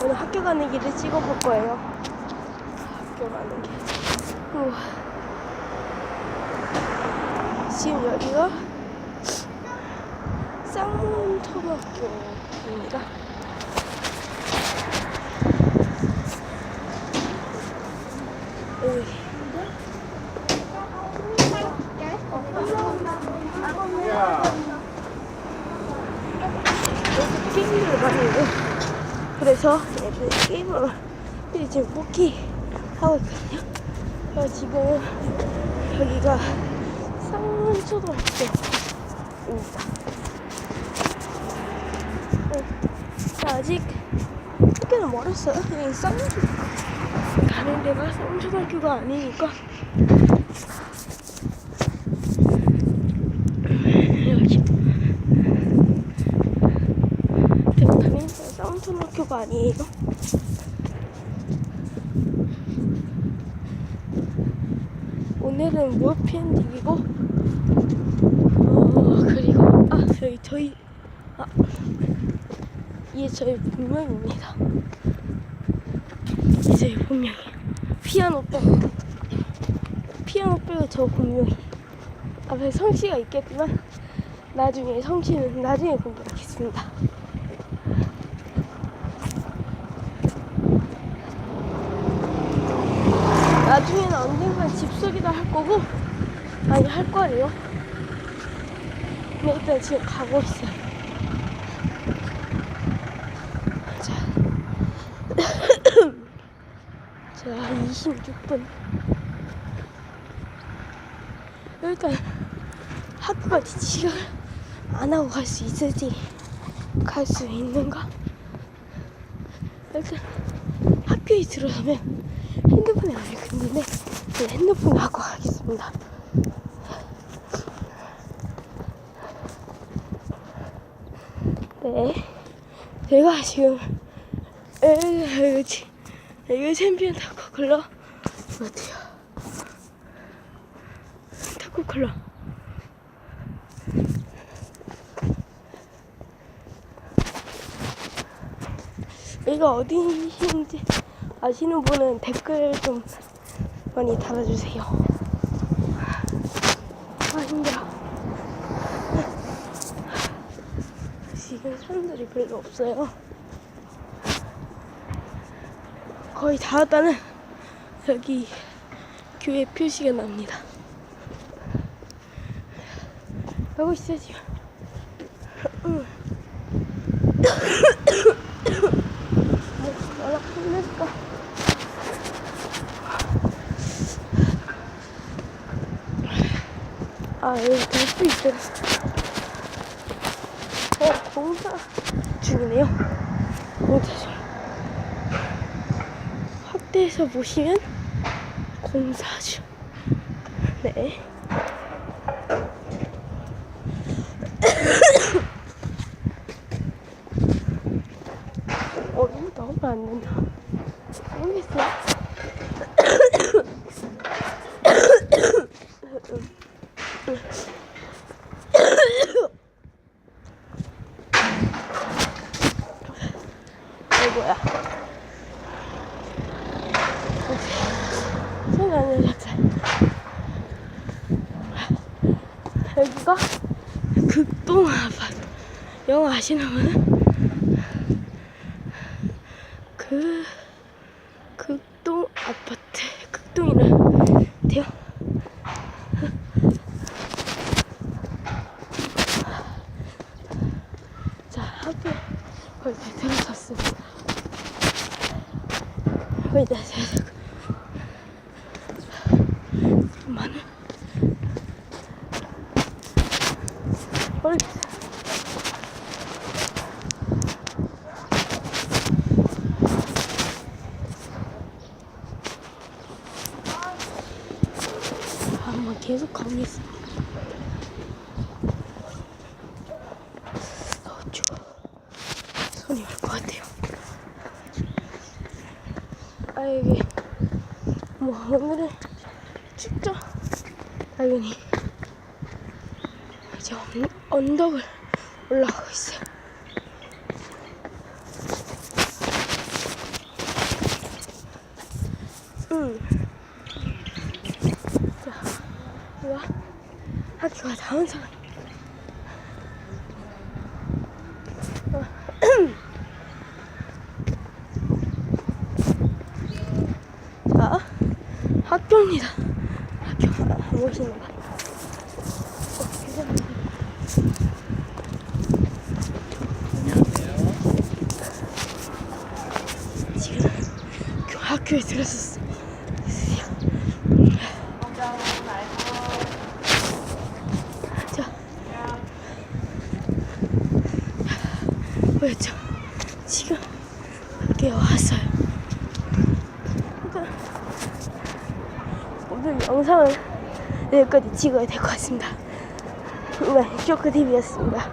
오늘 학교 가는 길을 찍어볼 거예요. 학교 가는 길. 지금 여기가 쌍문초등학교입니다. 여기 게임을 많이 해요. 그래서 애들 게임을 지금 뽑기 하고 있거든요. 지금 여기가 쌍문초등학교입니다. 아직 학교는 멀었어요. 여기 쌍문초등학교 가는 데가 쌍문초등학교가 아니니까 여기 제가 다니는 쌍문초등학교가 아니에요. 오늘은 몰피 엔딩이고 그리고 여기 저희 이게 저희 본명입니다. 이게 저희 본명이에요. 피아노 빼고 저 본명이. 앞에 성씨가 있겠지만 나중에 성씨는 나중에 공개하겠습니다. 나중에는 언젠간 집수리도 할 거고 아니 할 거예요. 근데 일단 지금 가고 있어요. 자 26분. 일단 학교까지 지각을 안 하고 갈 수 있을지 갈 수 있는가? 일단 학교에 들어서면 핸드폰에 안을 긋는데 핸드폰을 갖고 가겠습니다. 네, 제가 지금 이거 챔피언 타코클러 어때요? 타코클러 이거 어디인지 아시는 분은 댓글 좀 많이 달아주세요. 힘들어. 지금 사람들이 별로 없어요. 거의 다 왔다는 여기 교회 표시가 납니다. 가고 있어요 지금. 연락 끝낼까? 여기 될수 있어요. 공사 중이네요. 공사 중. 확대해서 보시면 공사 중. 네. 이거 넣으면 안 된다. 모르겠어요. 뭐야? 생각나는 약간 여기가 극동 아파트. 영어 아시는 분은 극동 아파트. 극동이는 돼요. 자, 학교 거의 다 들어섰습니다. 거의 다 들어섰고. 잠깐만요. 모르겠어요. 한번 계속 가보겠습니다. 추워. 손이 올 것 같아요. 여기 오늘은 춥죠? 당연히 이제 언덕을 올라가고 있어요. 좋아, 다음 사람. 자, 학교입니다. 학교 안 오시는 거. 지금 학교에 들어섰어. 자, 보였죠? 지금 학교에 왔어요. 일단 오늘 영상은 여기까지 찍어야 될 것 같습니다. 네, 쇼크TV였습니다.